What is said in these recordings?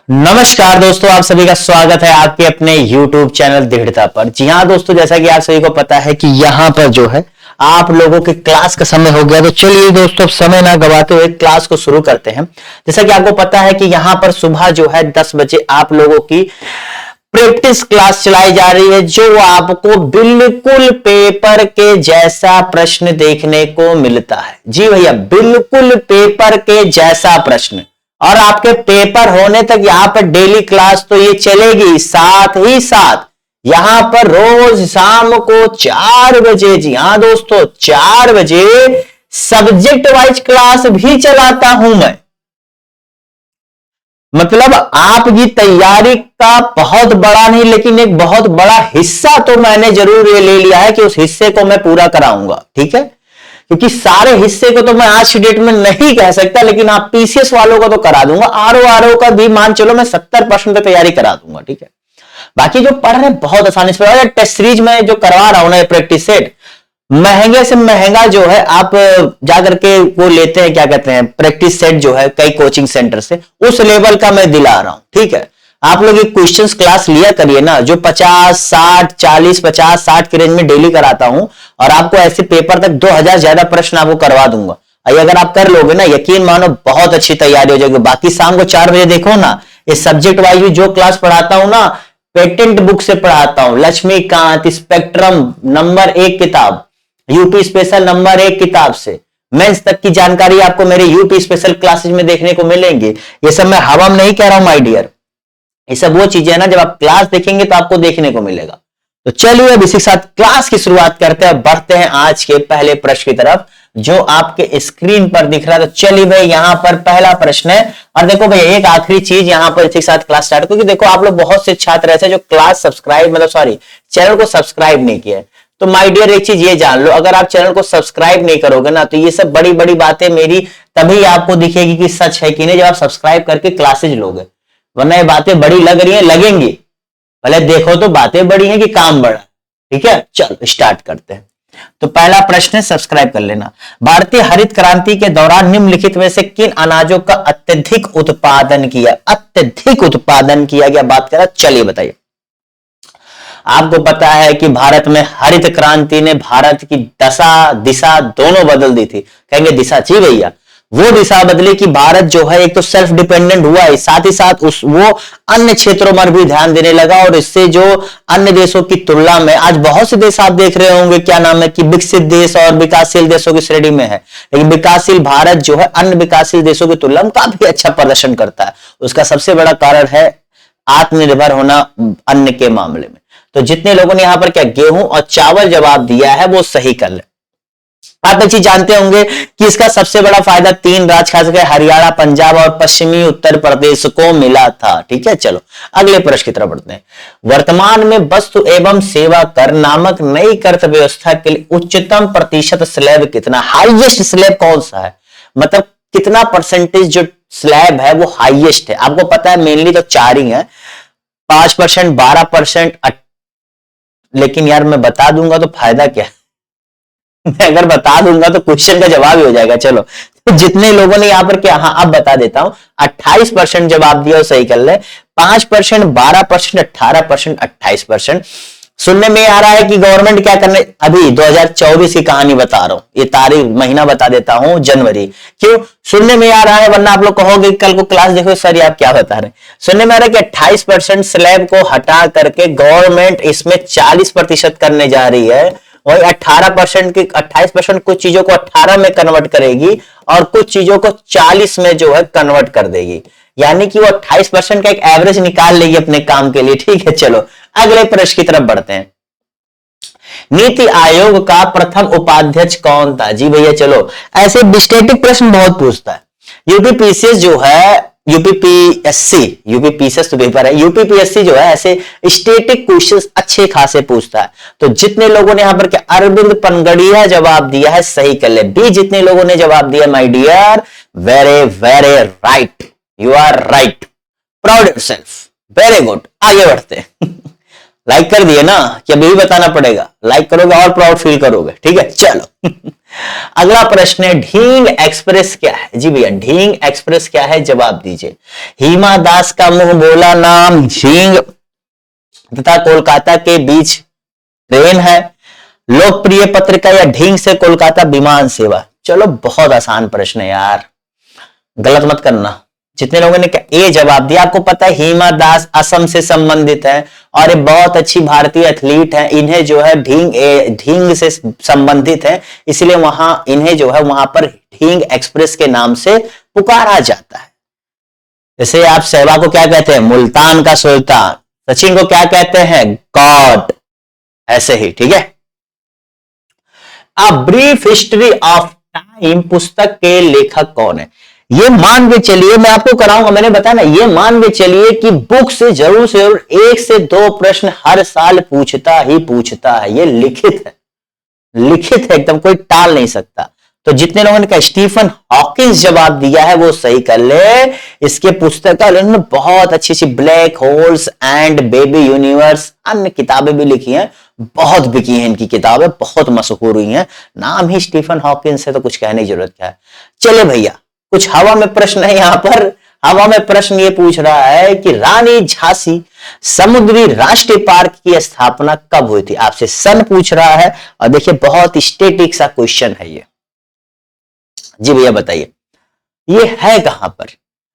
नमस्कार दोस्तों, आप सभी का स्वागत है आपके अपने YouTube चैनल दृढ़ता पर। जी हाँ दोस्तों, जैसा कि आप सभी को पता है कि यहाँ पर जो है आप लोगों के क्लास का समय हो गया, तो चलिए दोस्तों समय ना गवाते हुए क्लास को शुरू करते हैं। जैसा कि आपको पता है कि यहाँ पर सुबह जो है 10 बजे आप लोगों की प्रैक्टिस क्लास चलाई जा रही है, जो आपको बिल्कुल पेपर के जैसा प्रश्न देखने को मिलता है। जी भैया, बिल्कुल पेपर के जैसा प्रश्न। और आपके पेपर होने तक यहां पर डेली क्लास तो ये चलेगी, साथ ही साथ यहां पर रोज शाम को 4 बजे, जी हां दोस्तों 4 बजे सब्जेक्ट वाइज क्लास भी चलाता हूं मैं। मतलब आपकी तैयारी का बहुत बड़ा नहीं, लेकिन एक बहुत बड़ा हिस्सा तो मैंने जरूर ये ले लिया है कि उस हिस्से को मैं पूरा कराऊंगा। ठीक है, क्योंकि सारे हिस्से को तो मैं आज की डेट में नहीं कह सकता, लेकिन आप पीसीएस वालों को तो करा दूंगा। आरओ का भी मान चलो मैं 70% पे तैयारी करा दूंगा। ठीक है, बाकी जो पढ़ रहे हैं बहुत आसानी से पढ़। टेस्ट सीरीज में जो करवा रहा हूं ना, प्रैक्टिस सेट महंगे से महंगा जो है आप जाकर के वो लेते हैं, क्या कहते हैं, प्रैक्टिस सेट जो है कई कोचिंग सेंटर से, उस लेवल का मैं दिला रहा हूं। ठीक है, आप लोग एक क्वेश्चंस क्लास लिया करिए ना, जो 50 60 40 50 60 के रेंज में डेली कराता हूं, और आपको ऐसे पेपर तक 2000 ज्यादा प्रश्न आपको करवा दूंगा। अगर आप कर लोगे ना, यकीन मानो बहुत अच्छी तैयारी हो जाएगी। बाकी शाम को 4 बजे देखो ना, इस सब्जेक्ट वाइज भी जो क्लास पढ़ाता हूं ना, पेटेंट बुक से पढ़ाता हूं। लक्ष्मीकांत स्पेक्ट्रम नंबर 1 किताब, यूपी स्पेशल नंबर 1 किताब से मेंस तक की जानकारी आपको मेरे यूपी स्पेशल क्लासेज में देखने को मिलेंगे। ये सब मैं हवा में नहीं कह रहा हूं माय डियर, ये सब वो चीजें है ना, जब आप क्लास देखेंगे तो आपको देखने को मिलेगा। तो चलिए अब इसी के साथ क्लास की शुरुआत करते हैं, बढ़ते हैं आज के पहले प्रश्न की तरफ जो आपके स्क्रीन पर दिख रहा है। तो चलिए भाई, यहां पर पहला प्रश्न है। और देखो भाई, एक आखिरी चीज यहां पर इसी के साथ क्लास स्टार्ट, क्योंकि देखो आप लोग बहुत से छात्र ऐसे जो क्लास सब्सक्राइब चैनल को सब्सक्राइब नहीं किया है। तो माय डियर एक चीज ये जान लो, अगर आप चैनल को सब्सक्राइब नहीं करोगे ना, तो ये सब बड़ी बड़ी बातें मेरी तभी आपको दिखेगी कि सच है कि नहीं, जब आप सब्सक्राइब करके क्लासेज लोगे। वरना ये बातें बड़ी लग रही हैं, लगेंगी, भले देखो तो बातें बड़ी हैं कि काम बड़ा। ठीक है, चलो स्टार्ट करते हैं। तो पहला प्रश्न है, सब्सक्राइब कर लेना। भारतीय हरित क्रांति के दौरान निम्नलिखित में से किन अनाजों का अत्यधिक उत्पादन किया गया, बात करा, चलिए बताइए। आपको पता है कि भारत में हरित क्रांति ने भारत की दिशा दोनों बदल दी थी। कहेंगे दिशा, जी भैया, वो दिशा बदली कि भारत जो है एक तो सेल्फ डिपेंडेंट हुआ है, साथ ही साथ वो अन्य क्षेत्रों पर भी ध्यान देने लगा। और इससे जो अन्य देशों की तुलना में आज बहुत से देश आप देख रहे होंगे, क्या नाम है, कि विकसित देश और विकासशील देशों की श्रेणी में है, लेकिन विकासशील भारत जो है अन्य विकासशील देशों की तुलना में काफी अच्छा प्रदर्शन करता है। उसका सबसे बड़ा कारण है आत्मनिर्भर होना अन्न के मामले में। तो जितने लोगों ने यहां पर क्या गेहूं और चावल जवाब दिया है वो सही कर ले। आप एक चीज जानते होंगे कि इसका सबसे बड़ा फायदा 3 राज्य खास करके हरियाणा, पंजाब और पश्चिमी उत्तर प्रदेश को मिला था। ठीक है, चलो अगले प्रश्न की तरफ बढ़ते हैं। वर्तमान में वस्तु एवं सेवा कर नामक नई कर व्यवस्था के लिए उच्चतम प्रतिशत स्लैब कितना, हाईएस्ट स्लैब कौन सा है, मतलब कितना परसेंटेज जो स्लैब है वो हाईएस्ट है। आपको पता है मेनली तो 4 ही है, 5%, 12%। लेकिन यार मैं बता दूंगा तो फायदा क्या मैं अगर बता दूंगा तो क्वेश्चन का जवाब ही हो जाएगा। चलो, तो जितने लोगों ने यहां पर क्या, हाँ अब बता देता हूं, 28% जवाब दिया, सही कर ले। 5%, 12%, 18%, 28%। सुनने में आ रहा है कि गवर्नमेंट क्या करने, अभी 2024 की कहानी बता रहा हूं, ये तारीख महीना बता देता हूं, जनवरी। क्यों सुनने में आ रहा है, वरना आप लोग कहोगे कल को क्लास देखो सर आप क्या बता रहे हैं। सुनने में आ रहा है कि 28% स्लैब को हटा करके गवर्नमेंट इसमें 40% करने जा रही है। वही 18% की 28% कुछ चीजों को 18 में कन्वर्ट करेगी और कुछ चीजों को 40 में जो है कन्वर्ट कर देगी, यानी कि वो 28% का एक एवरेज निकाल लेगी अपने काम के लिए। ठीक है, चलो अगले प्रश्न की तरफ बढ़ते हैं। नीति आयोग का प्रथम उपाध्यक्ष कौन था, जी भैया, चलो ऐसे स्टैटिक प्रश्न बहुत पूछता है। यूपीपीसीएस जो है, यूपीपीएससी तो पेपर है, यूपीपीएससी जो है ऐसे स्टैटिक क्वेश्चंस अच्छे खासे पूछता है। तो जितने लोगों ने यहां पर क्या अरविंद पनगड़िया जवाब दिया है, सही कर ले। बी जितने लोगों ने जवाब दिया my dear, very very right, you are right, proud yourself, very good. आगे बढ़ते हैं लाइक कर दिए ना, कि अभी भी बताना पड़ेगा? लाइक करोगे और प्राउड फील करोगे। ठीक है, चलो अगला प्रश्न है, ढींग एक्सप्रेस क्या है? जी भैया, ढींग एक्सप्रेस क्या है, जवाब दीजिए। हिमा दास का मुंह बोला नाम ढींग तथा कोलकाता के बीच ट्रेन है। लोकप्रिय पत्रिका या ढींग से कोलकाता विमान सेवा। चलो बहुत आसान प्रश्न है यार, गलत मत करना। जितने लोगों ने ए जवाब दिया, आपको पता है हिमा दास असम से संबंधित है और ये बहुत अच्छी भारतीय एथलीट है। इन्हें जो है ढींग से संबंधित है, इसलिए वहां इन्हें जो है वहां पर ढींग एक्सप्रेस के नाम से पुकारा जाता है। जैसे आप सहवाग को क्या कहते हैं? मुल्तान का सुल्तान। सचिन को क्या कहते हैं? गॉड। ऐसे ही, ठीक है। A brief history of time पुस्तक के लेखक कौन है? ये मान के चलिए, मैं आपको कराऊंगा, मैंने बताया ना, ये मान के चलिए कि बुक से जरूर 1 से 2 प्रश्न हर साल पूछता ही पूछता है। ये लिखित है, लिखित है एकदम, कोई टाल नहीं सकता। तो जितने लोगों ने कहा स्टीफन हॉकिंस जवाब दिया है वो सही कर ले। इसके पुस्तक उन्होंने बहुत अच्छी अच्छी black holes and baby universe अन्य किताबें भी लिखी हैं, बहुत बिकी हैं इनकी किताबें, बहुत मशहूर हुई हैं। नाम ही स्टीफन हॉकिंस है तो कुछ कहने की जरूरत क्या है। चले भैया, कुछ हवा में प्रश्न है यहां पर। हवा में प्रश्न ये पूछ रहा है कि रानी झांसी समुद्री राष्ट्रीय पार्क की स्थापना कब हुई थी? आपसे सन पूछ रहा है और देखिए बहुत स्टैटिक सा क्वेश्चन है ये। जी भैया बताइए, ये है कहां पर?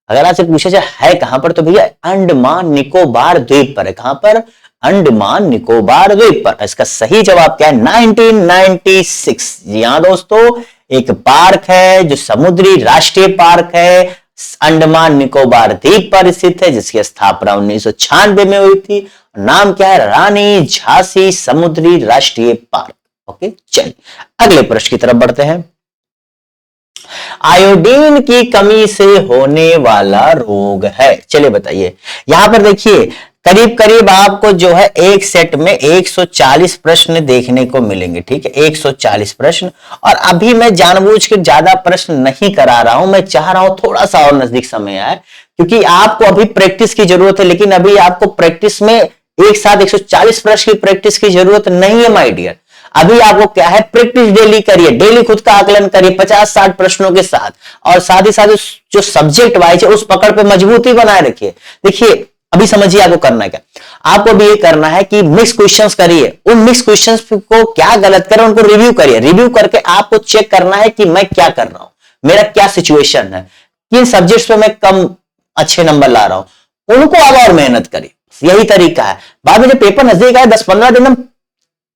अगर आपसे पूछा जाए है कहां पर, तो भैया अंडमान निकोबार द्वीप पर है। कहां पर? अंडमान निकोबार द्वीप पर। इसका सही जवाब क्या है? 1996। जी हाँ दोस्तों, एक पार्क है जो समुद्री राष्ट्रीय पार्क है, अंडमान निकोबार द्वीप पर स्थित है, जिसकी स्थापना 1996 में हुई थी। नाम क्या है? रानी झांसी समुद्री राष्ट्रीय पार्क। ओके, चलिए अगले प्रश्न की तरफ बढ़ते हैं। आयोडीन की कमी से होने वाला रोग है, चलिए बताइए। यहां पर देखिए करीब करीब आपको जो है एक सेट में 140 प्रश्न देखने को मिलेंगे। ठीक है, 140 प्रश्न। और अभी मैं जानबूझ के ज्यादा प्रश्न नहीं करा रहा हूं, मैं चाह रहा हूं थोड़ा सा और नजदीक समय आए, क्योंकि आपको अभी प्रैक्टिस की जरूरत है। लेकिन अभी आपको प्रैक्टिस में एक साथ 140 प्रश्न की प्रैक्टिस की जरूरत नहीं है माय डियर। अभी आपको क्या है, प्रैक्टिस डेली करिए, डेली खुद का आकलन करिए 50-60 प्रश्नों के साथ, और साथ ही साथ जो सब्जेक्ट वाइज है उस पकड़ पे मजबूती बनाए रखिए। देखिए अभी समझिए आपको करना है क्या। आपको भी ये करना है कि मिक्स क्वेश्चंस करिए, उन मिक्स क्वेश्चंस को क्या गलत करें उनको रिव्यू करिए। रिव्यू करके आपको चेक करना है कि मैं क्या कर रहा हूं, मेरा क्या सिचुएशन है, किन सब्जेक्ट्स पे मैं कम अच्छे नंबर ला रहा हूं, उनको आप और मेहनत करिए। यही तरीका है। बाद में जब पेपर नजदीक आए 10-15 दिन हम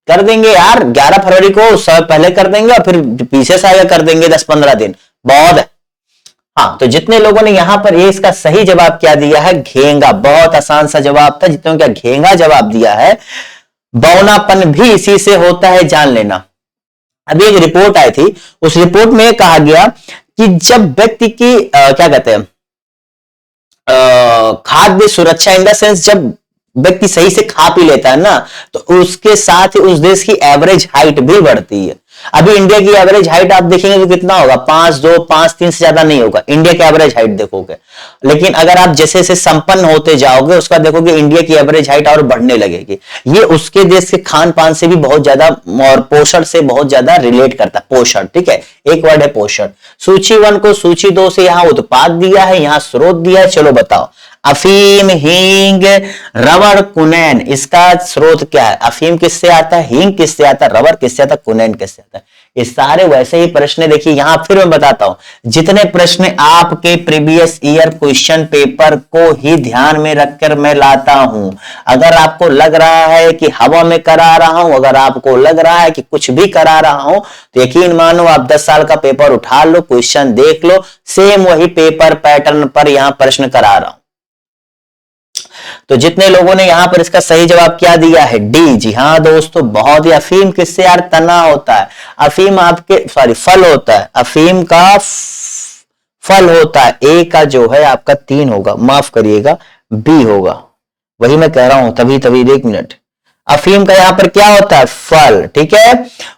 कर देंगे यार, 11 फरवरी को सब पहले कर देंगे और फिर पीछे से आगे कर देंगे 10-15 दिन, बहुत है। हाँ, तो जितने लोगों ने यहां पर ये इसका सही जवाब क्या दिया है? घेंगा। बहुत आसान सा जवाब था, जितने क्या घेंगा जवाब दिया है। बौनापन भी इसी से होता है, जान लेना। अभी एक रिपोर्ट आई थी, उस रिपोर्ट में कहा गया कि जब व्यक्ति की क्या कहते हैं खाद्य सुरक्षा, इन द सेंस जब व्यक्ति सही से खा पी लेता है ना, तो उसके साथ ही उस देश की एवरेज हाइट भी बढ़ती है। अभी इंडिया की एवरेज हाइट आप देखेंगे तो कितना होगा? 5'2", 5'3" से ज्यादा नहीं होगा इंडिया की एवरेज हाइट देखोगे। लेकिन अगर आप जैसे जैसे संपन्न होते जाओगे उसका देखोगे इंडिया की एवरेज हाइट और बढ़ने लगेगी। ये उसके देश के खान पान से भी बहुत ज्यादा और पोषण से बहुत ज्यादा रिलेट करता है। पोषण, ठीक है, एक वर्ड है पोषण। सूची 1 को सूची 2 से यहां उत्पाद दिया है, यहां स्रोत दिया है। चलो बताओ, अफीम, हींग, रबर, कुनैन, इसका स्रोत क्या है? अफीम किससे आता है, हींग किससे आता है, रबर किससे आता है, कुनैन किससे आता है? ये सारे वैसे ही प्रश्न। देखिए यहां फिर मैं बताता हूं, जितने प्रश्न आपके प्रीवियस ईयर क्वेश्चन पेपर को ही ध्यान में रखकर मैं लाता हूं। अगर आपको लग रहा है कि हवा में करा रहा हूं, अगर आपको लग रहा है कि कुछ भी करा रहा हूं, तो यकीन मानो आप 10 साल का पेपर उठा लो, क्वेश्चन देख लो, सेम वही पेपर पैटर्न पर यहां प्रश्न करा रहा हूं। तो जितने लोगों ने यहां पर इसका सही जवाब क्या दिया है? डी। जी हाँ दोस्तों, बहुत ही। अफीम किससे यार? तना होता है। अफीम आपके फल होता है, अफीम का फल होता है। ए का जो है आपका 3 होगा, माफ करिएगा, बी होगा। वही मैं कह रहा हूं, तभी 1 मिनट। अफीम का यहां पर क्या होता है? फल, ठीक है।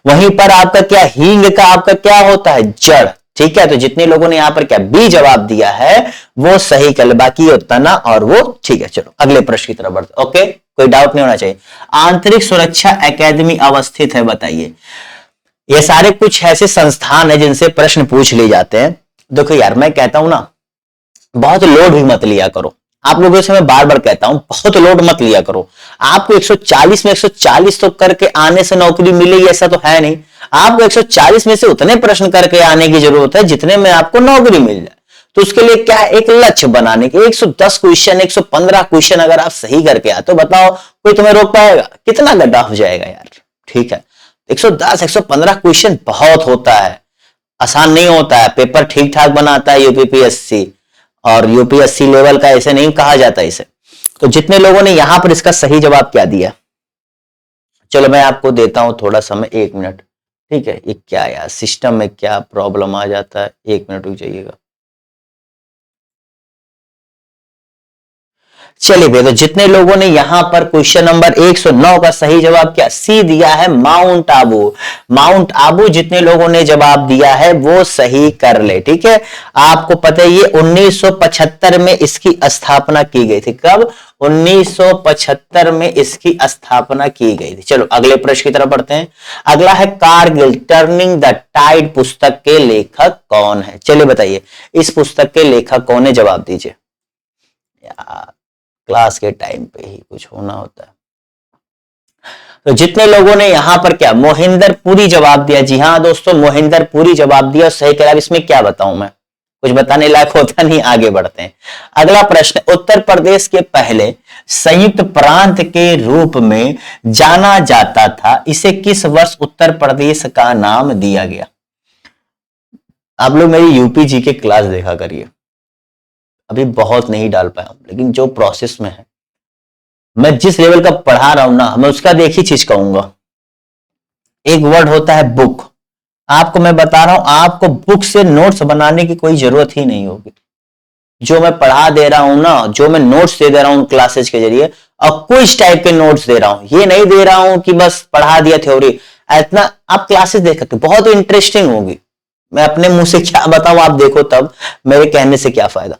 वहीं पर आपका क्या, हींग का आपका क्या होता है? जड़। ठीक है, तो जितने लोगों ने यहां पर क्या बी जवाब दिया है वो सही कर ले, बाकी उतना ना और वो ठीक है। चलो अगले प्रश्न की तरफ बढ़ते। ओके, कोई डाउट नहीं होना चाहिए। आंतरिक सुरक्षा एकेडमी अवस्थित है, बताइए। ये सारे कुछ ऐसे संस्थान है जिनसे प्रश्न पूछ लिए जाते हैं। देखो यार, मैं कहता हूं ना, बहुत लोड भी मत लिया करो। आप लोगों से मैं बार बार कहता हूं, बहुत लोड मत लिया करो। आपको 140 में 140 तो करके आने से नौकरी मिलेगी ऐसा तो है नहीं। आपको 140 में से उतने प्रश्न करके आने की जरूरत है जितने में आपको नौकरी मिल जाए। तो उसके लिए क्या है, एक लक्ष्य बनाने के। 110 क्वेश्चन, 115 क्वेश्चन अगर आप सही करके आते हो, बताओ कोई तुम्हें रोक पाएगा? कितना गड्ढा हो जाएगा यार। ठीक है, 110 115 क्वेश्चन बहुत होता है, आसान नहीं होता है। पेपर ठीक ठाक बनाता है यूपीपीएससी, और यूपीएससी लेवल का ऐसे नहीं कहा जाता इसे। तो जितने लोगों ने यहां पर इसका सही जवाब क्या दिया, चलो मैं आपको देता हूं थोड़ा समय, 1 मिनट। ठीक है, ये क्या यार सिस्टम में क्या प्रॉब्लम आ जाता है, 1 मिनट रुक जाइएगा। चलिए भैया, तो जितने लोगों ने यहां पर क्वेश्चन नंबर 109 का सही जवाब क्या सी दिया है, माउंट आबू। माउंट आबू जितने लोगों ने जवाब दिया है वो सही कर ले। ठीक है, आपको पता है ये 1975 में इसकी स्थापना की गई थी। कब? 1975 में इसकी स्थापना की गई थी। चलो अगले प्रश्न की तरफ बढ़ते हैं। अगला है कारगिल टर्निंग द टाइड पुस्तक के लेखक कौन है? चलिए बताइए, इस पुस्तक के लेखक कौन है? जवाब दीजिए यार, क्लास के टाइम पे ही कुछ होना होता है। तो जितने लोगों ने यहां पर क्या मोहिंदर पुरी जवाब दिया, जी हां दोस्तों, मोहिंदर पुरी जवाब दिया, सही कह। इसमें क्या बताऊं मैं, कुछ बताने लायक होता नहीं। आगे बढ़ते हैं। अगला प्रश्न, उत्तर प्रदेश के पहले संयुक्त प्रांत के रूप में जाना जाता था, इसे किस वर्ष उत्तर प्रदेश का नाम दिया गया? आप लोग मेरी यूपी जी के क्लास देखा करिए, अभी बहुत नहीं डाल पाया हूं, लेकिन जो प्रोसेस में है, मैं जिस लेवल का पढ़ा रहा हूं ना, मैं उसका देख ही चीज कहूंगा। एक वर्ड होता है बुक। आपको मैं बता रहा हूं, आपको बुक से नोट्स बनाने की कोई जरूरत ही नहीं होगी। जो मैं पढ़ा दे रहा हूं ना, जो मैं नोट्स दे रहा हूं क्लासेस के जरिए, और कुछ टाइप के नोट्स दे रहा हूं, ये नहीं दे रहा हूं कि बस पढ़ा दिया थ्योरी। इतना आप क्लासेस देख सकते हो, बहुत इंटरेस्टिंग होगी। मैं अपने मुंह से क्या बताऊं, आप देखो तब मेरे कहने से क्या फायदा।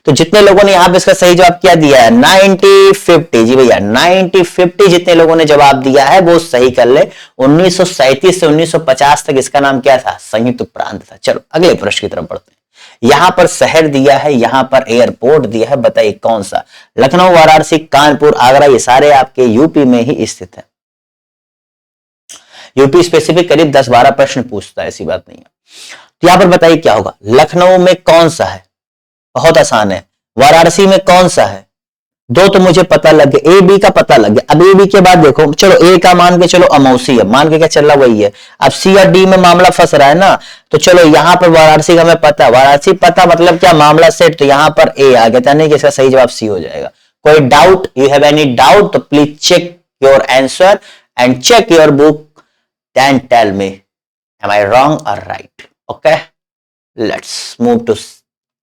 तो जितने लोगों ने यहां पे इसका सही जवाब क्या दिया है, 90-50, जी भैया 90-50 जितने लोगों ने जवाब दिया है वो सही कर ले। 1937 से 1950 तक इसका नाम क्या था? संयुक्त प्रांत था। चलो अगले प्रश्न की तरफ बढ़ते हैं। यहां पर शहर दिया है, यहां पर एयरपोर्ट दिया है, बताइए कौन सा? लखनऊ, वाराणसी, कानपुर, आगरा, ये सारे आपके यूपी में ही स्थित है। यूपी स्पेसिफिक करीब 10-12 प्रश्न पूछता है, ऐसी बात नहीं है। तो यहां पर बताइए क्या होगा, लखनऊ में कौन सा है? बहुत आसान है। वाराणसी में कौन सा है? दो तो मुझे पता लग गया, ए बी का पता लग गया। अब ए बी के बाद देखो, चलो ए का मान के चलो अमौसी है, मान के क्या चल रहा वही है। अब सी और डी में मामला फंस रहा है ना, तो चलो यहां पर वाराणसी का मैं पता, वाराणसी पता मतलब क्या, मामला सेट। तो यहां पर ए आ गया, नहीं कि इसका सही जवाब सी हो जाएगा। कोई doubt, you have any doubt तो please check your answer and check your book, then tell me am I wrong और right. Okay, let's move to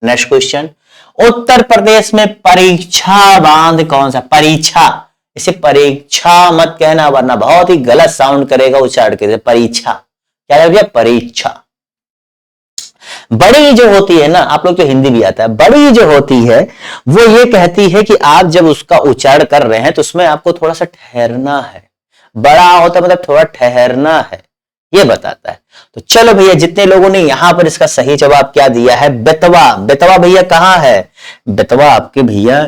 next question. Uttar Pradesh में परीक्षा बांध कौन सा? परीक्षा, इसे परीक्षा मत कहना वरना बहुत ही गलत साउंड करेगा उच्चारण के। परीक्षा क्या हो गया? परीक्षा। बड़ी जो होती है ना, आप लोग तो हिंदी भी आता है, बड़ी जो होती है वो ये कहती है कि आप जब उसका उच्चारण कर रहे हैं तो उसमें आपको थोड़ा सा ठहरना है। बड़ा होता मतलब थोड़ा ठहरना है, ये बताता है। तो चलो भैया, जितने लोगों ने यहां पर इसका सही जवाब क्या दिया है, बेतवा। बेतवा भैया कहां है? बेतवा आपके भैया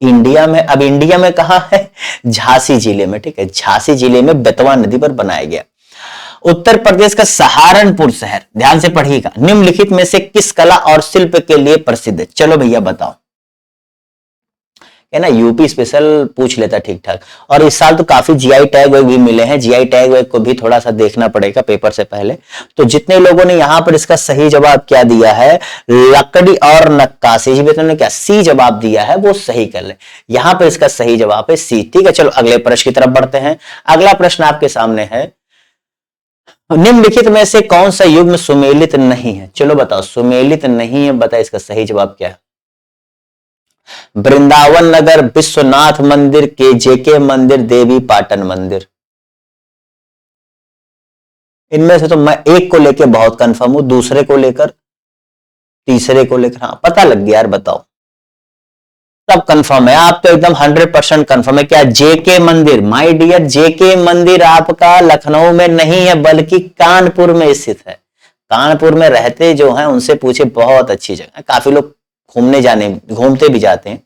इंडिया में। अब इंडिया में कहां है? झांसी जिले में। ठीक है, झांसी जिले में बेतवा नदी पर बनाया गया। उत्तर प्रदेश का सहारनपुर शहर, ध्यान से पढ़िएगा, निम्नलिखित में से किस कला और शिल्प के लिए प्रसिद्ध है? चलो भैया बताओ। है ना, यूपी स्पेशल पूछ लेता ठीक ठाक। और इस साल तो काफी जीआई टैग भी मिले हैं, जीआई टैग को भी थोड़ा सा देखना पड़ेगा पेपर से पहले। तो जितने लोगों ने यहां पर इसका सही जवाब क्या दिया है, लकड़ी और नक्काशी, जी ने क्या सी जवाब दिया है, वो सही कर ले। यहां पर इसका सही जवाब है सी। ठीक है, चलो अगले प्रश्न की तरफ बढ़ते हैं। अगला प्रश्न आपके सामने है, निम्नलिखित में से कौन सा युग्म सुमेलित नहीं है? चलो बताओ, सुमेलित नहीं है, बताओ इसका सही जवाब क्या है? वृंदावन नगर, विश्वनाथ मंदिर, केजेके मंदिर, देवी पाटन मंदिर। इनमें से तो मैं एक को लेकर बहुत कंफर्म हूं, दूसरे को लेकर तीसरे को लेकर, हाँ पता लग गया यार, बताओ सब कंफर्म है, आप तो एकदम 100% कंफर्म है। क्या जेके मंदिर? माय डियर, जेके मंदिर आपका लखनऊ में नहीं है बल्कि कानपुर में स्थित है। कानपुर में रहते जो हैं उनसे पूछे, बहुत अच्छी जगह है, काफी लोग घूमते भी जाते हैं।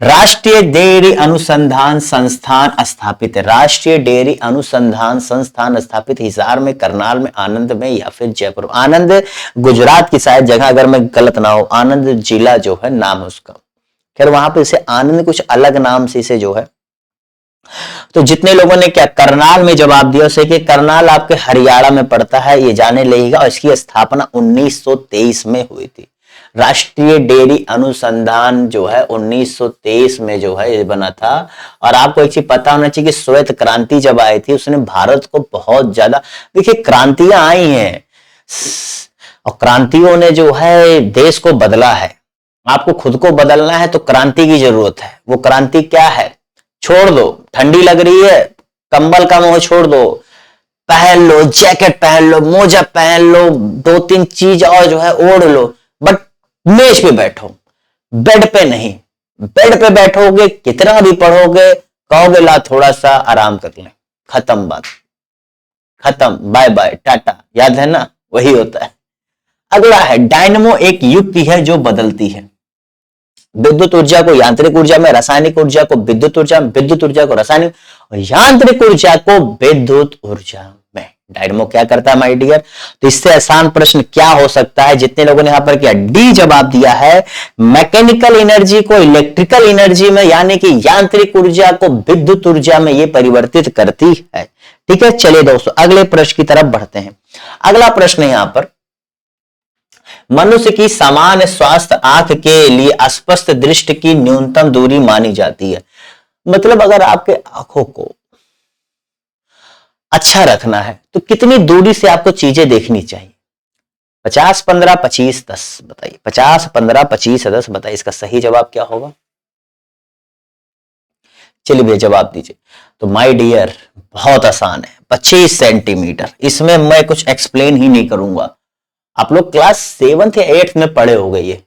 राष्ट्रीय डेयरी अनुसंधान संस्थान स्थापित है, राष्ट्रीय डेयरी अनुसंधान संस्थान स्थापित हिसार में, करनाल में, आनंद में या फिर जयपुर। आनंद गुजरात की शायद जगह, अगर मैं गलत ना हो, आनंद जिला जो है नाम है उसका। खैर वहां पे इसे आनंद कुछ अलग नाम से इसे जो है, तो जितने लोगों ने क्या करनाल में जवाब दिया उसे, कि करनाल आपके हरियाणा में पड़ता है, ये जाने लेगा। और इसकी स्थापना 1923 में हुई थी। राष्ट्रीय डेयरी अनुसंधान जो है 1923 में जो है ये बना था। और आपको एक चीज पता होना चाहिए कि श्वेत क्रांति जब आई थी उसने भारत को बहुत ज्यादा, देखिए क्रांतियां आई हैं और क्रांतियों ने जो है देश को बदला है। आपको खुद को बदलना है तो क्रांति की जरूरत है। वो क्रांति क्या है? छोड़ दो, ठंडी लग रही है, कंबल का मोह छोड़ दो, पहन लो, जैकेट पहन लो, मोजा पहन लो, 2-3 चीज और जो है ओढ़ लो, बट मेज पे बैठो, बेड पे नहीं। बेड पे बैठोगे, कितना भी पढ़ोगे, कहोगे ला थोड़ा सा आराम कर लें, खत्म बात, खत्म, बाय बाय, टाटा। याद है ना, वही होता है। अगला है डायनमो, एक युक्ति है जो बदलती है विद्युत ऊर्जा को यांत्रिक ऊर्जा में, रासायनिक ऊर्जा को विद्युत ऊर्जा में, विद्युत ऊर्जा को रासायनिक, और यांत्रिक ऊर्जा को विद्युत ऊर्जा में। डायनमो क्या करता है माय डियर? तो इससे आसान प्रश्न क्या हो सकता है? जितने लोगों ने यहां पर किया डी जवाब दिया है, मैकेनिकल एनर्जी को इलेक्ट्रिकल एनर्जी में, यानी कि यांत्रिक ऊर्जा को विद्युत ऊर्जा में ये परिवर्तित करती है। ठीक है, चलिए दोस्तों अगले प्रश्न की तरफ बढ़ते हैं। अगला प्रश्न यहां पर, मनुष्य की सामान्य स्वास्थ्य आंख के लिए अस्पष्ट दृष्टि की न्यूनतम दूरी मानी जाती है। मतलब अगर आपके आंखों को अच्छा रखना है तो कितनी दूरी से आपको चीजें देखनी चाहिए? 50, 15, 25, 10 बताइए। 50, 15, 25, 10 बताइए, इसका सही जवाब क्या होगा? चलिए भैया जवाब दीजिए। तो माय डियर बहुत आसान है, 25 सेंटीमीटर। इसमें मैं कुछ एक्सप्लेन ही नहीं करूंगा, आप लोग क्लास 7th या 8th में पढ़े हो गए ये,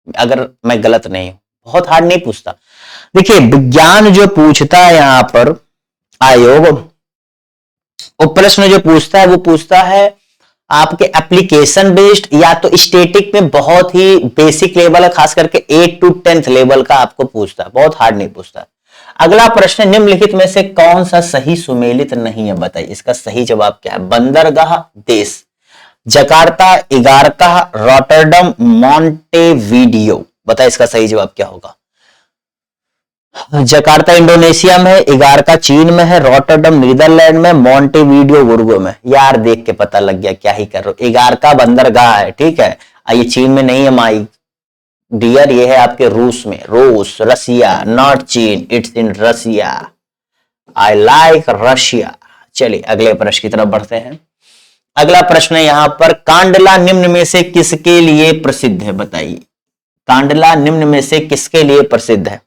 अगर मैं गलत नहीं हूं। बहुत हार्ड नहीं पूछता। देखिए विज्ञान जो पूछता है यहां पर आयोग, वो प्रश्न जो पूछता है वो पूछता है आपके एप्लीकेशन बेस्ड या तो स्टैटिक में बहुत ही बेसिक लेवल है, खास करके 8 to 10th लेवल का आपको पूछता है, बहुत हार्ड नहीं पूछता। अगला प्रश्न, निम्नलिखित में से कौन सा सही सुमेलित नहीं है बताइए। इसका सही जवाब क्या है? बंदरगाह देश, जकार्ता, इगारका, रॉटरडम, मॉन्टेविडियो। बताइए इसका सही जवाब क्या होगा? जकार्ता इंडोनेशिया में, इगारका चीन में है, रॉटरडम नीदरलैंड में, मॉन्टेविडियो उरुग्वे में। यार देख के पता लग गया, क्या ही कर रहे हो। इगारका बंदरगाह है, ठीक है, ये चीन में नहीं है माई डियर, ये है आपके रूस में, रूस, रसिया, नॉट चीन, it's in Russia. I like Russia. चलिए अगले प्रश्न की तरफ बढ़ते हैं। अगला प्रश्न है यहां पर, कांडला निम्न में से किसके लिए प्रसिद्ध है? बताइए कांडला निम्न में से किसके लिए प्रसिद्ध है?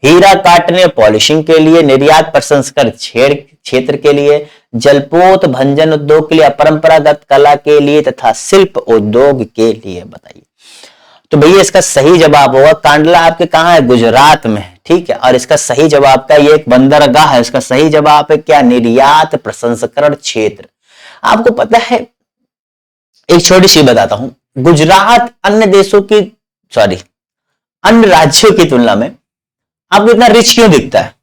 हीरा काटने पॉलिशिंग के लिए, निर्यात प्रसंस्करण क्षेत्र के लिए, जलपोत भंजन उद्योग के लिए, अपरंपरागत कला के लिए तथा शिल्प उद्योग के लिए। बताइए। तो भैया इसका सही जवाब होगा, कांडला आपके कहां है? गुजरात में है, ठीक है। और इसका सही जवाब का ये एक बंदरगाह है, इसका सही जवाब है क्या? निर्यात प्रसंस्करण क्षेत्र। आपको पता है, एक छोटी सी बताता हूं, गुजरात अन्य देशों की अन्य राज्यों की तुलना में आपको इतना रिच क्यों दिखता है?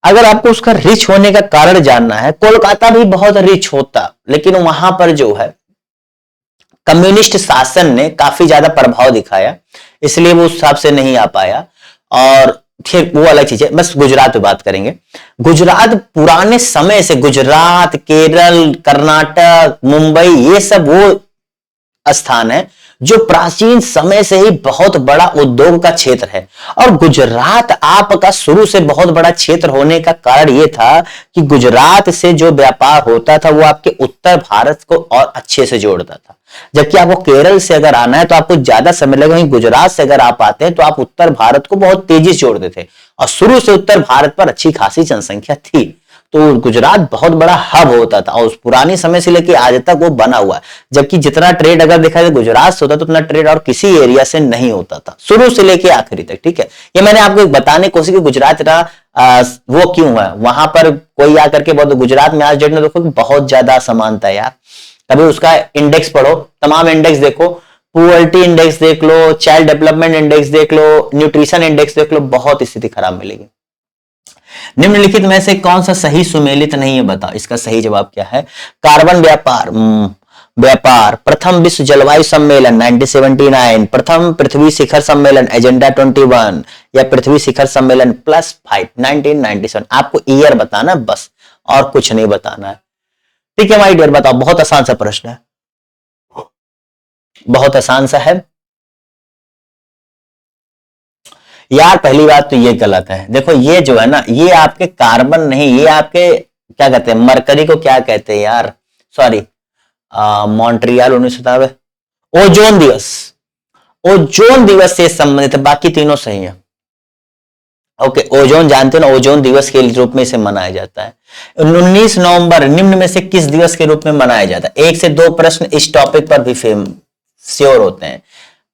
अगर आपको उसका रिच होने का कारण जानना है, कोलकाता भी बहुत रिच होता, लेकिन वहां पर जो है कम्युनिस्ट शासन ने काफी ज्यादा प्रभाव दिखाया, इसलिए वो उस हिसाब से नहीं आ पाया। और फिर वो अलग चीज है, बस गुजरात पे बात करेंगे। गुजरात पुराने समय से, गुजरात, केरल, कर्नाटक, मुंबई, ये सब वो स्थान है जो प्राचीन समय से ही बहुत बड़ा उद्योग का क्षेत्र है। और गुजरात आपका शुरू से बहुत बड़ा क्षेत्र होने का कारण यह था कि गुजरात से जो व्यापार होता था वो आपके उत्तर भारत को और अच्छे से जोड़ता था। जबकि आपको केरल से अगर आना है तो आपको ज्यादा समय लगेगा, वहीं गुजरात से अगर आप आते हैं तो आप उत्तर भारत को बहुत तेजी से जोड़ते थे। और शुरू से उत्तर भारत पर अच्छी खासी जनसंख्या थी, तो गुजरात बहुत बड़ा हब होता था और उस पुरानी समय से लेके आज तक वो बना हुआ है। जबकि जितना ट्रेड अगर देखा जाए गुजरात से होता तो उतना ट्रेड और किसी एरिया से नहीं होता था, शुरू से लेके आखिरी तक। ठीक है, ये मैंने आपको बताने की कोशिश की गुजरात इतना वो क्यों है, वहां पर कोई आकर के बहुत, गुजरात में आज डेट में देखो बहुत ज्यादा असमानता है यार। कभी उसका इंडेक्स पढ़ो, तमाम इंडेक्स देखो, पुअर्टी इंडेक्स देख लो, चाइल्ड डेवलपमेंट इंडेक्स देख लो, न्यूट्रिशन इंडेक्स देख लो, बहुत स्थिति खराब मिलेगी। निम्नलिखित में से कौन सा सही सुमेलित नहीं है, बताओ। इसका सही जवाब क्या है? कार्बन व्यापार व्यापार, प्रथम विश्व जलवायु सम्मेलन 1979, प्रथम पृथ्वी शिखर सम्मेलन एजेंडा 21 या पृथ्वी शिखर सम्मेलन +5 1997। आपको ईयर बताना बस, और कुछ नहीं बताना है। ठीक है माय डियर, बताओ। बहुत आसान सा प्रश्न है, बहुत आसान सा है यार। पहली बात तो ये गलत है, देखो ये जो है ना, ये आपके कार्बन नहीं, ये आपके क्या कहते हैं, मरकरी को क्या कहते हैं यार, सॉरी मॉन्ट्रियल 1997, ओजोन दिवस, ओजोन दिवस से संबंधित है, बाकी तीनों सही है। ओके, ओजोन जानते हो ना, ओजोन दिवस के रूप में इसे मनाया जाता है। 19 नवंबर निम्न में से किस दिवस के रूप में मनाया जाता है? 1 से 2 प्रश्न इस टॉपिक पर भी श्योर होते हैं।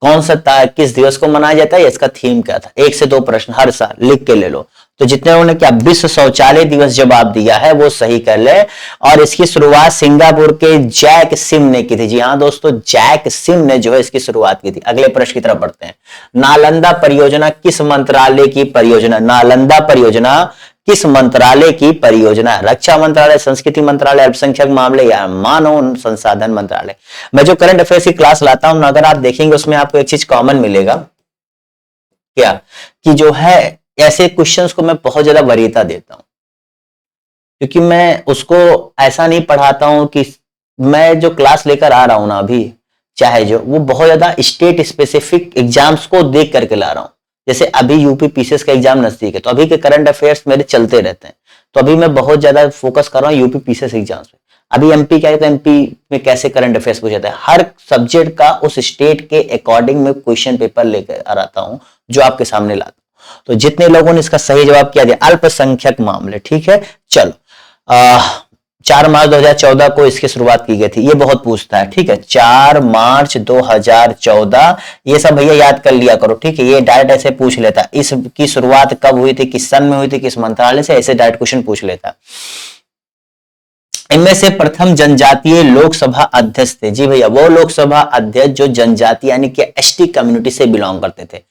कौन सा किस दिवस को मनाया जाता है, इसका थीम क्या था? 1 से 2 प्रश्न हर साल लिख के ले लो। तो जितने लोगों ने क्या विश्व शौचालय दिवस जवाब दिया है वो सही कर ले। और इसकी शुरुआत सिंगापुर के जैक सिम ने की थी। जी हाँ दोस्तों, जैक सिम ने जो है इसकी शुरुआत की थी। अगले प्रश्न की तरफ बढ़ते हैं। नालंदा परियोजना किस मंत्रालय की परियोजना? नालंदा परियोजना किस मंत्रालय की परियोजना? रक्षा मंत्रालय, संस्कृति मंत्रालय, अल्पसंख्यक मामले या मानव संसाधन मंत्रालय? मैं जो करंट अफेयर्स की क्लास लाता हूं, अगर आप देखेंगे उसमें आपको एक चीज कॉमन मिलेगा, क्या कि जो है ऐसे क्वेश्चंस को मैं बहुत ज्यादा वरीयता देता हूं, क्योंकि मैं उसको ऐसा नहीं पढ़ाता हूं कि मैं जो क्लास लेकर आ रहा हूं ना अभी, चाहे जो वो बहुत ज्यादा स्टेट स्पेसिफिक एग्जाम्स को देख करके ला रहा हूं। जैसे अभी यूपी पीसीएस का एग्जाम नजदीक है, तो अभी के करंट अफेयर्स मेरे चलते रहते हैं, तो अभी मैं बहुत ज्यादा फोकस कर रहा हूँ यूपी पीसीएस एग्जाम्स पे। अभी एमपी क्या है, तो एमपी में कैसे करंट अफेयर्स पूछा जाता है, हर सब्जेक्ट का उस स्टेट के अकॉर्डिंग में क्वेश्चन पेपर लेकर आता हूं जो आपके सामने लाता हूं। तो जितने लोगों ने इसका सही जवाब किया दिया, अल्पसंख्यक मामले। ठीक है, चलो 4 मार्च 2014 को इसकी शुरुआत की गई थी, ये बहुत पूछता है। ठीक है, 4 मार्च 2014, ये सब भैया याद कर लिया करो। ठीक है, ये डायरेक्ट ऐसे पूछ लेता, इसकी शुरुआत कब हुई थी, किस सन में हुई थी, किस मंत्रालय से, ऐसे डायरेक्ट क्वेश्चन पूछ लेता। इनमें से प्रथम जनजातीय लोकसभा अध्यक्ष थे? जी भैया, वो लोकसभा अध्यक्ष जो जनजाति यानी कि एसटी कम्युनिटी से बिलोंग करते थे।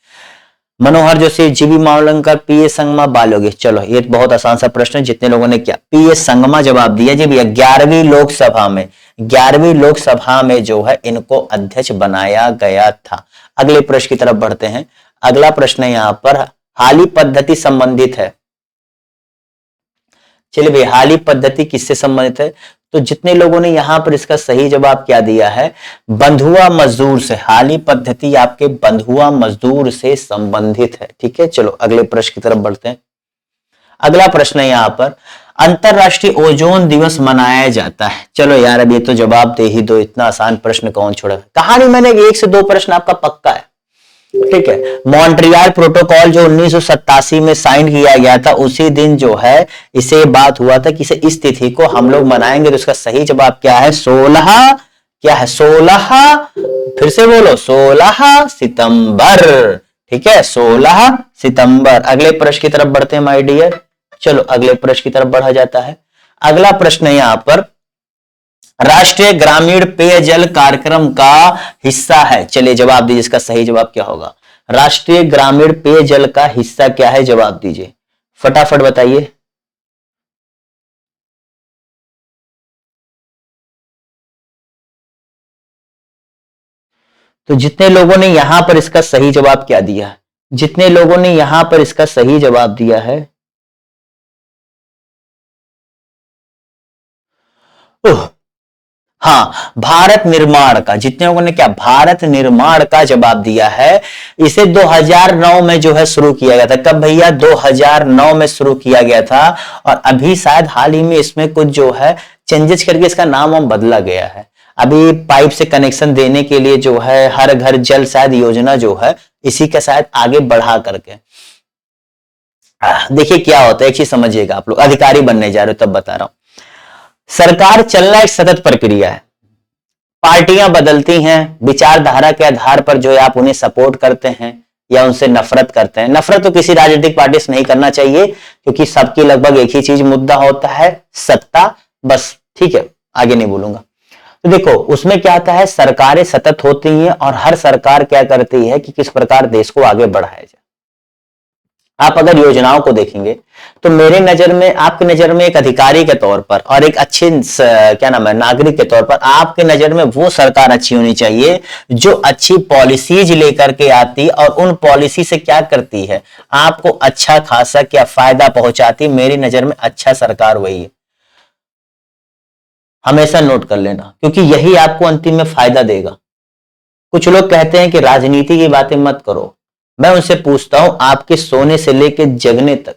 मनोहर जोशी, जीबी मावलंकर, पीएस संगमा, बाल योगी। चलो ये बहुत आसान सा प्रश्न है, जितने लोगों ने क्या पीएस संगमा जवाब दिया। जी भैया, 11वीं लोकसभा में जो है इनको अध्यक्ष बनाया गया था। अगले प्रश्न की तरफ बढ़ते हैं। अगला प्रश्न है यहां पर, हाली पद्धति संबंधित है। चलिए भैया, हाली पद्धति किससे संबंधित है? तो जितने लोगों ने यहां पर इसका सही जवाब क्या दिया है, बंधुआ मजदूर से। हाली पद्धति आपके बंधुआ मजदूर से संबंधित है। ठीक है, चलो अगले प्रश्न की तरफ बढ़ते हैं। अगला प्रश्न है यहां पर, अंतरराष्ट्रीय ओजोन दिवस मनाया जाता है। चलो यार, अब ये तो जवाब दे ही दो, इतना आसान प्रश्न कौन छोड़ेगा। कहानी मैंने 1 से 2 प्रश्न आपका पक्का है। ठीक है, मॉन्ट्रियल प्रोटोकॉल जो 1987 में साइन किया गया था, उसी दिन जो है इसे बात हुआ था कि इस तिथि को हम लोग मनाएंगे। तो इसका सही जवाब क्या है? 16, क्या है 16, फिर से बोलो 16 सितंबर। ठीक है, 16 सितंबर। अगले प्रश्न की तरफ बढ़ते हैं माय डियर। चलो अगले प्रश्न की तरफ बढ़ा जाता है। अगला प्रश्न है यहां पर, राष्ट्रीय ग्रामीण पेयजल कार्यक्रम का हिस्सा है। चलिए जवाब दीजिए, इसका सही जवाब क्या होगा? राष्ट्रीय ग्रामीण पेयजल का हिस्सा क्या है? जवाब दीजिए, फटाफट बताइए। तो जितने लोगों ने यहां पर इसका सही जवाब क्या दिया है, जितने लोगों ने यहां पर इसका सही जवाब दिया है, हाँ, भारत निर्माण का। जितने लोगों ने क्या भारत निर्माण का जवाब दिया है। इसे 2009 में जो है शुरू किया गया था। कब भैया? 2009 में शुरू किया गया था। और अभी शायद हाल ही में इसमें कुछ जो है चेंजेस करके इसका नाम वाम बदला गया है। अभी पाइप से कनेक्शन देने के लिए जो है हर घर जल शायद योजना जो है इसी का शायद आगे बढ़ा करके देखिए क्या होता है, एक चीज समझिएगा, आप लोग अधिकारी बनने जा रहे हो तब बता रहा हूं। सरकार चलना एक सतत प्रक्रिया है, पार्टियां बदलती हैं, विचारधारा के आधार पर जो है आप उन्हें सपोर्ट करते हैं या उनसे नफरत करते हैं। नफरत तो किसी राजनीतिक पार्टी से नहीं करना चाहिए, क्योंकि सबकी लगभग एक ही चीज मुद्दा होता है, सत्ता, बस। ठीक है, आगे नहीं बोलूंगा। तो देखो उसमें क्या आता है, सरकारें सतत होती हैं और हर सरकार क्या करती है कि किस प्रकार देश को आगे बढ़ाया जाए। आप अगर योजनाओं को देखेंगे तो मेरे नजर में, आपकी नजर में एक अधिकारी के तौर पर और एक अच्छे क्या नाम है नागरिक के तौर पर, आपके नजर में वो सरकार अच्छी होनी चाहिए जो अच्छी पॉलिसीज लेकर के आती और उन पॉलिसी से क्या करती है, आपको अच्छा खासा क्या फायदा पहुंचाती। मेरी नजर में अच्छा सरकार वही है, हमेशा नोट कर लेना, क्योंकि यही आपको अंतिम में फायदा देगा। कुछ लोग कहते हैं कि राजनीति की बातें मत करो, मैं उनसे पूछता हूं, आपके सोने से लेके जगने तक,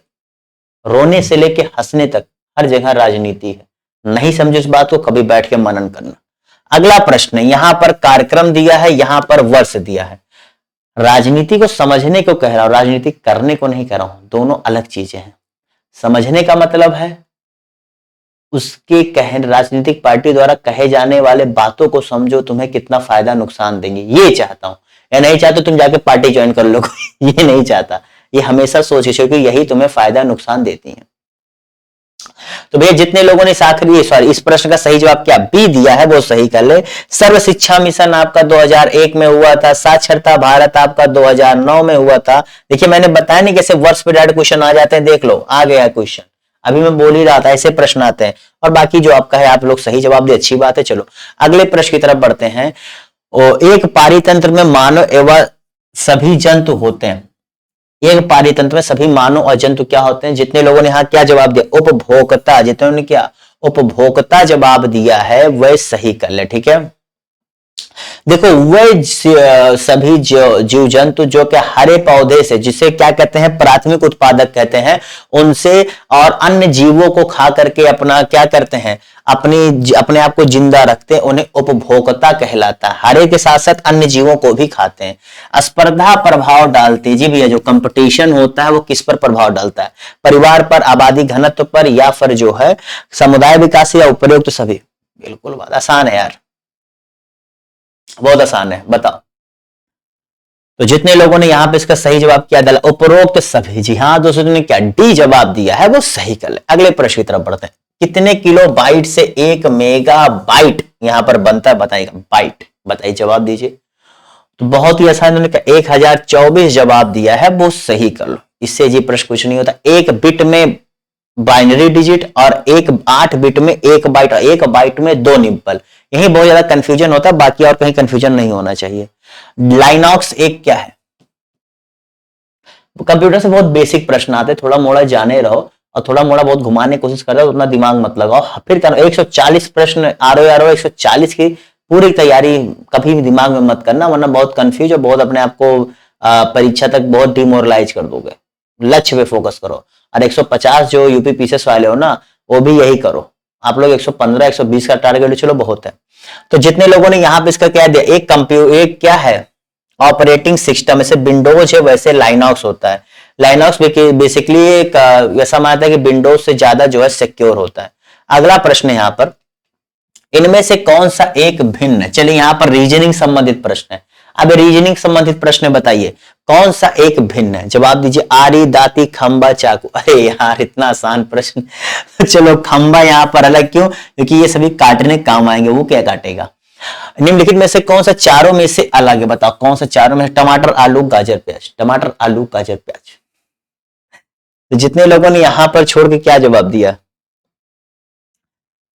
रोने से लेके हंसने तक हर जगह राजनीति है। नहीं समझे इस बात को, कभी बैठ के मनन करना। अगला प्रश्न है, यहां पर कार्यक्रम दिया है, यहां पर वर्ष दिया है। राजनीति को समझने को कह रहा हूं, राजनीति करने को नहीं कह रहा हूं, दोनों अलग चीजें हैं। समझने का मतलब है उसके राजनीतिक पार्टी द्वारा कहे जाने वाले बातों को समझो, तुम्हें कितना फायदा नुकसान देंगे, ये चाहता हूं। या नहीं चाहते तुम जाके पार्टी ज्वाइन कर लो, ये नहीं चाहता। ये हमेशा सोचिए क्योंकि यही तुम्हें फायदा नुकसान देती है। तो भैया जितने लोगों ने इस प्रश्न का सही जवाब क्या बी दिया है वो सही कर ले। सर्व शिक्षा मिशन आपका 2001 में हुआ था, साक्षरता भारत आपका 2009 में हुआ था। देखिए मैंने बताया नहीं कैसे वर्ष पे डायरेक्ट क्वेश्चन आ जाते हैं, देख लो आ गया क्वेश्चन, अभी मैं बोल ही रहा था ऐसे प्रश्न आते हैं। और बाकी जो आपका है आप लोग सही जवाब दे, अच्छी बात है। चलो अगले प्रश्न की तरफ बढ़ते हैं। एक पारितंत्र में मानव एवं सभी जंतु होते हैं। एक पारितंत्र में सभी मानव और जंतु क्या होते हैं? जितने लोगों ने यहां क्या जवाब दिया, उपभोक्ता, जितने ने क्या उपभोक्ता जवाब दिया है वह सही कर ले। ठीक है, देखो वह सभी जीव जंतु जो कि हरे पौधे से, जिसे क्या कहते हैं प्राथमिक उत्पादक कहते हैं, उनसे और अन्य जीवों को खा करके अपना क्या करते हैं, अपने आप को जिंदा रखते हैं, उन्हें उपभोक्ता कहलाता है। हरे के साथ साथ अन्य जीवों को भी खाते हैं। स्पर्धा प्रभाव डालती है, जी भैया जो कंपटीशन होता है वो किस पर प्रभाव डालता है? परिवार पर, आबादी घनत्व पर, या फिर जो है समुदाय विकास, या उपरोक्त सभी। बिल्कुल बात आसान है यार, बहुत आसान है, बताओ। तो जितने लोगों ने यहां पे इसका सही जवाब क्या डाला, उपरोक्त सभी, जी हाँ दोस्तों ने क्या डी जवाब दिया है वो सही कर ले। अगले प्रश्न की तरफ बढ़ते हैं। कितने किलो बाइट से 1 मेगा बाइट यहां पर बनता है, बताइएगा बाइट, बताइए जवाब दीजिए। तो बहुत ही आसान, उन्होंने कहा 1024 जवाब दिया है वो सही कर लो। इससे जी प्रश्न कुछ नहीं होता। 1 बिट में बाइनरी डिजिट और 8 बिट में 1 बाइट, और 1 बाइट में 2 निम्पल। यही बहुत ज्यादा कंफ्यूजन होता है, बाकी और कहीं कंफ्यूजन नहीं होना चाहिए। लाइनॉक्स एक क्या है? कंप्यूटर से बहुत बेसिक प्रश्न आते, थोड़ा मोड़ा जाने रहो और थोड़ा मोड़ा बहुत घुमाने की कोशिश कर रहे हो, उतना दिमाग मत लगाओ, फिर करो। 140 प्रश्न आ रहे हो, 140 की पूरी तैयारी कभी भी दिमाग में मत करना, वरना बहुत कंफ्यूज और बहुत अपने आप को परीक्षा तक बहुत डिमोरलाइज कर दोगे। लक्ष्य पे फोकस करो। और 150 जो यूपी पीसीएस वाले हो ना, वो भी यही करो। आप लोग 115 120 का टारगेट चलो बहुत है। तो जितने लोगों ने यहां पे इसका क्या दिया, एक क्या है ऑपरेटिंग सिस्टम, ऐसे विंडोज है वैसे लाइनॉक्स होता है। लाइनॉक्स बेसिकली एक ऐसा मानता है कि विंडोज से ज्यादा जो है सिक्योर होता है। अगला प्रश्न है यहां पर, इनमें से कौन सा एक भिन्न, चलिए यहां पर रीजनिंग संबंधित प्रश्न है। अब रीजनिंग संबंधित प्रश्न बताइए कौन सा एक भिन्न है, जवाब दीजिए। आरी, दाती, खंबा, चाकू। अरे यार इतना आसान प्रश्न। चलो खंबा यहां पर अलग क्यों, क्योंकि ये सभी काटने काम आएंगे, वो क्या काटेगा। निम्नलिखित में से कौन सा चारों में से अलग है, बताओ कौन सा चारों में? टमाटर, आलू, गाजर, प्याज। टमाटर, आलू, गाजर, प्याज। तो जितने लोगों ने यहां पर छोड़ के क्या जवाब दिया,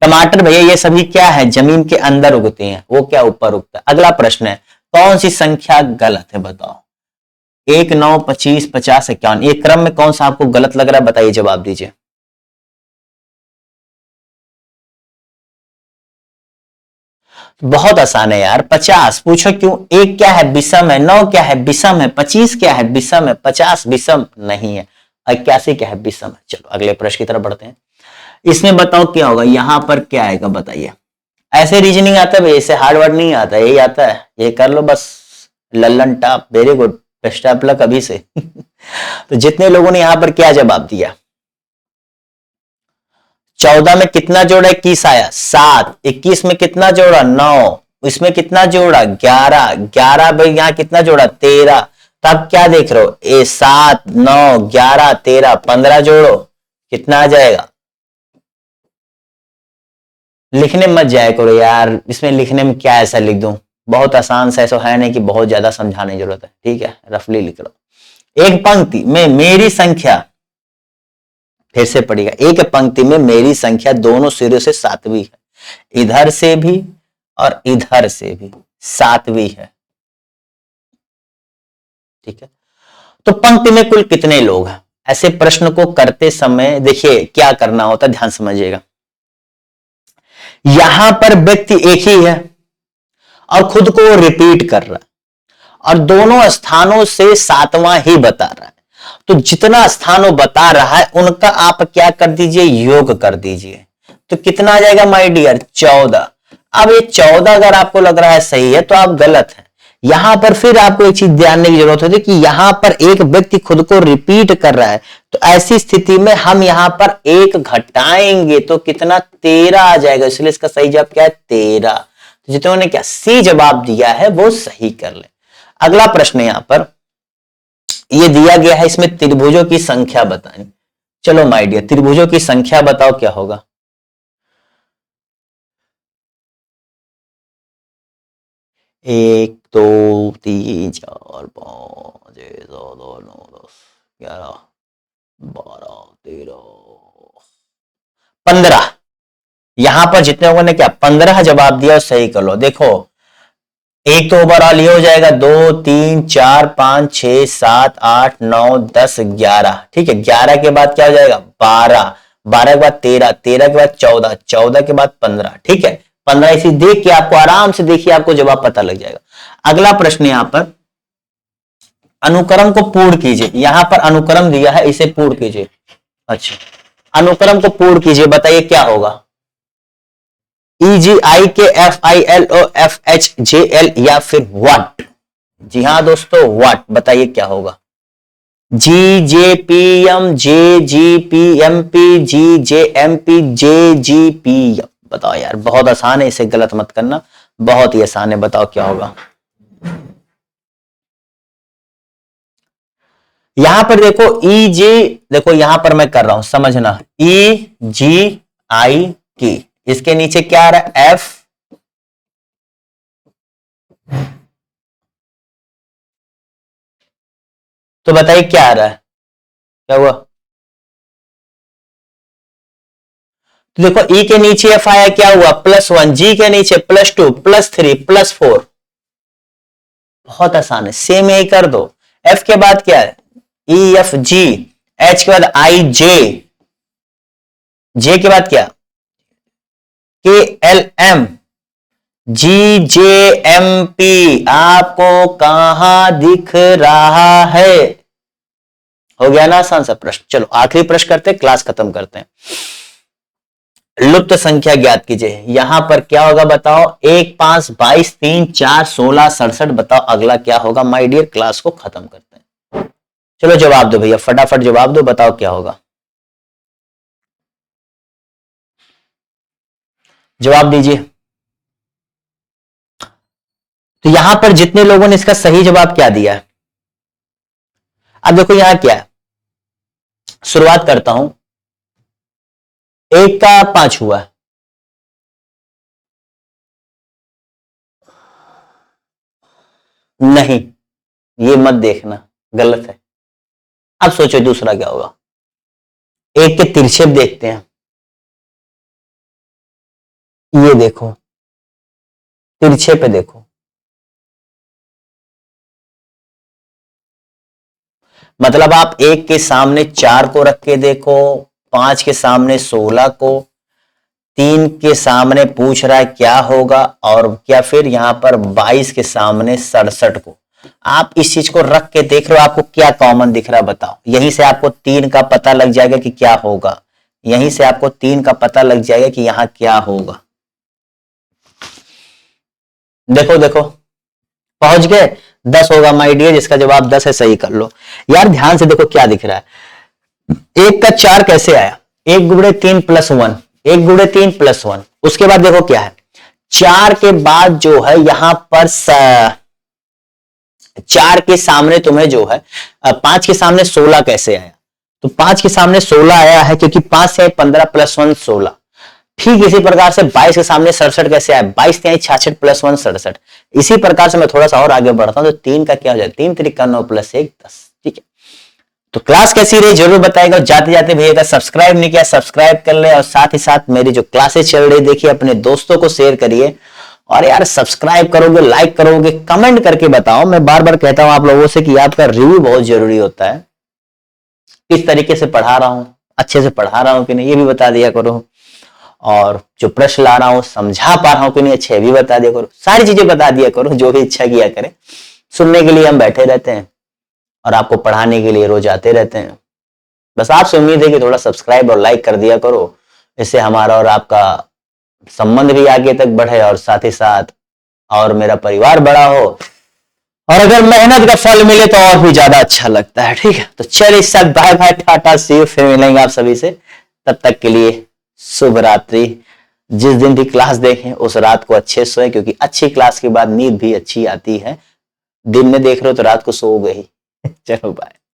टमाटर भैया ये सभी क्या है, जमीन के अंदर उगते हैं, वो क्या ऊपर उगता है। अगला प्रश्न है, कौन सी संख्या गलत है, बताओ। 1, 9, 25, 50, 51, ये क्रम में कौन सा आपको गलत लग रहा है, बताइए जवाब दीजिए। बहुत आसान है यार, 50। पूछो क्यों, 1 क्या है विषम है, 9 क्या है विषम है, 25 क्या है विषम है, 50 विषम नहीं है, 81 क्या है विषम है। चलो अगले प्रश्न की तरफ बढ़ते हैं। इसमें बताओ क्या होगा, यहां पर क्या आएगा बताइए। ऐसे रीजनिंग आता है भाई, ऐसे हार्ड वर्ड नहीं आता, यही आता है, ये कर लो बस। Lallan top, very good, best of luck अभी से। तो जितने लोगों ने यहां पर क्या जवाब दिया, 14 में कितना जोड़ा, 21 आया, 7, 21 में कितना जोड़ा, 9, इसमें कितना जोड़ा, 11, 11 भाई यहां कितना जोड़ा, 13। तो आप क्या देख रहे हो, 7, 9, 11, 13, 15 जोड़ो, कितना आ जाएगा। लिखने मत जाया करो यार, इसमें लिखने में क्या ऐसा लिख दूं, बहुत आसान सा, ऐसा है नहीं कि बहुत ज्यादा समझाने की जरूरत है, ठीक है, रफली लिख लो। एक पंक्ति में मेरी संख्या, फिर से पढ़िएगा, एक पंक्ति में मेरी संख्या दोनों सिरों से 7वीं है, इधर से भी और इधर से भी 7वीं है, ठीक है। तो पंक्ति में कुल कितने लोग हैं, ऐसे प्रश्न को करते समय देखिए क्या करना होता है, ध्यान समझिएगा। यहां पर व्यक्ति एक ही है और खुद को रिपीट कर रहा है और दोनों स्थानों से 7वां ही बता रहा है, तो जितना स्थानों बता रहा है उनका आप क्या कर दीजिए, योग कर दीजिए। तो कितना आ जाएगा माय डियर, 14। अब ये 14 अगर आपको लग रहा है सही है तो आप गलत हैं। यहां पर फिर आपको एक चीज जानने की जरूरत होती है कि यहां पर एक व्यक्ति खुद को रिपीट कर रहा है, तो ऐसी स्थिति में हम यहां पर एक घटाएंगे तो कितना, 13 आ जाएगा, इसलिए इसका सही जवाब क्या है, 13। तो जितनों ने क्या सी जवाब दिया है वो सही कर ले। अगला प्रश्न यहां पर ये दिया गया है, इसमें त्रिभुजों की संख्या बतानी। चलो माय डियर, त्रिभुजों की संख्या बताओ क्या होगा। एक, दो, तीन, चार, 5, 6, 7, 8, 9, 10, 11, 12, 13, 15। यहां पर जितने लोगों ने क्या 15 जवाब दिया सही कर लो। देखो एक तो ओवरऑल ये हो जाएगा, 2, 3, 4, 5, 6, 7, 8, 9, 10, 11, ठीक है। 11 के बाद क्या हो जाएगा, 12, 12 के बाद 13, 13 के बाद 14, 14 के बाद 15, ठीक है। 15 इसी देख के आपको आराम से देखिए आपको जवाब पता लग जाएगा। अगला प्रश्न यहां पर, अनुक्रम को पूर्ण कीजिए। यहां पर अनुक्रम दिया है, इसे पूर्ण कीजिए। अच्छा, अनुक्रम को पूर्ण कीजिए, बताइए क्या होगा। EGIKFILOFHJL या फिर व्हाट। जी हाँ दोस्तों, व्हाट, बताइए क्या होगा। GJPM, JGPMP, GJMP, JGPM। बताओ यार, बहुत आसान है, इसे गलत मत करना, बहुत ही आसान है, बताओ क्या होगा। यहां पर देखो EG, देखो यहां पर मैं कर रहा हूं, समझना, EGIK, इसके नीचे क्या आ रहा है, F, तो बताइए क्या आ रहा है, क्या हुआ। तो देखो E के नीचे F आया, क्या हुआ, +1, G के नीचे +2, +3, +4, बहुत आसान है, सेम यही कर दो। F के बाद क्या है, EFG, H के बाद IJ, J के बाद क्या, KLM, GJMP। आपको कहां दिख रहा है, हो गया ना आसान सा प्रश्न। चलो आखिरी प्रश्न करते हैं, क्लास खत्म करते हैं। लुप्त संख्या ज्ञात कीजिए। यहां पर क्या होगा बताओ, 1, 5, 22, 3, 4, 16, 67, बताओ अगला क्या होगा माय डियर। क्लास को खत्म करते हैं, चलो जवाब दो भैया, फटाफट जवाब दो, बताओ क्या होगा, जवाब दीजिए। तो यहां पर जितने लोगों ने इसका सही जवाब क्या दिया है, अब देखो यहां क्या है, शुरुआत करता हूं, 1 का 5 हुआ, नहीं ये मत देखना, गलत है। अब सोचो दूसरा क्या होगा, 1 के तिरछे देखते हैं, ये देखो तिरछे पे देखो, मतलब आप 1 के सामने 4 को रख के देखो, 5 के सामने 16 को, 3 के सामने पूछ रहा है क्या होगा, और क्या फिर यहां पर 22 के सामने 67 को। आप इस चीज को रख के देख रहे हो, आपको क्या कॉमन दिख रहा है बताओ। यहीं से आपको 3 का पता लग जाएगा कि क्या होगा, यहीं से आपको 3 का पता लग जाएगा कि यहां क्या होगा। देखो देखो पहुंच गए, 10 होगा माय डियर, जिसका जवाब 10 है सही कर लो। यार ध्यान से देखो क्या दिख रहा है, 1 का 4 कैसे आया, 1 गुणे 3 प्लस 1, 1 गुणे 3 प्लस 1। उसके बाद देखो क्या है, 4 के बाद जो है यहां पर 4 के सामने तुम्हें जो है 5 के सामने 16 कैसे आया, तो 5 के सामने 16 आया है क्योंकि 5 से 15 प्लस 1 16। ठीक इसी प्रकार से 22 के सामने 67 कैसे आया, 22 से 66 प्लस 1 67। इसी प्रकार से मैं थोड़ा सा और आगे बढ़ता हूं तो 3 का क्या हो जाए, 3 त्रिका 9 प्लस 1 10। ठीक है, तो क्लास कैसी रही जरूर बताएगा। जाते जाते भैया का सब्सक्राइब नहीं किया सब्सक्राइब कर ले, और साथ ही साथ मेरी जो क्लासेस चल रही देखिए अपने दोस्तों को शेयर करिए। और यार सब्सक्राइब करोगे, लाइक करोगे, कमेंट करके बताओ। मैं बार बार कहता हूं आप लोगों से कि आपका रिव्यू बहुत जरूरी होता है, किस तरीके से पढ़ा रहा हूं, अच्छे से पढ़ा रहा हूं कि नहीं ये भी बता दिया करो, और जो प्रश्न ला रहा हूं समझा पा रहा हूं कि नहीं अच्छे भी बता दिया करो, सारी चीजें बता दिया करो, जो भी इच्छा किया करे। सुनने के लिए हम बैठे रहते हैं और आपको पढ़ाने के लिए रोज आते रहते हैं। बस आपसे उम्मीद है कि थोड़ा सब्सक्राइब और लाइक कर दिया करो, इससे हमारा और आपका संबंध भी आगे तक बढ़े, और साथ ही साथ और मेरा परिवार बड़ा हो, और अगर मेहनत का फल मिले तो और भी ज्यादा अच्छा लगता है। ठीक है, तो चलिए सब bye bye, tata see you, फिर मिलेंगे आप सभी से, तब तक के लिए शुभ रात्रि। जिस दिन भी क्लास देखें उस रात को अच्छे सोएं, क्योंकि अच्छी क्लास के बाद नींद भी अच्छी आती है। दिन में देख रहे हो तो रात को सो गए ही। चलो बाय।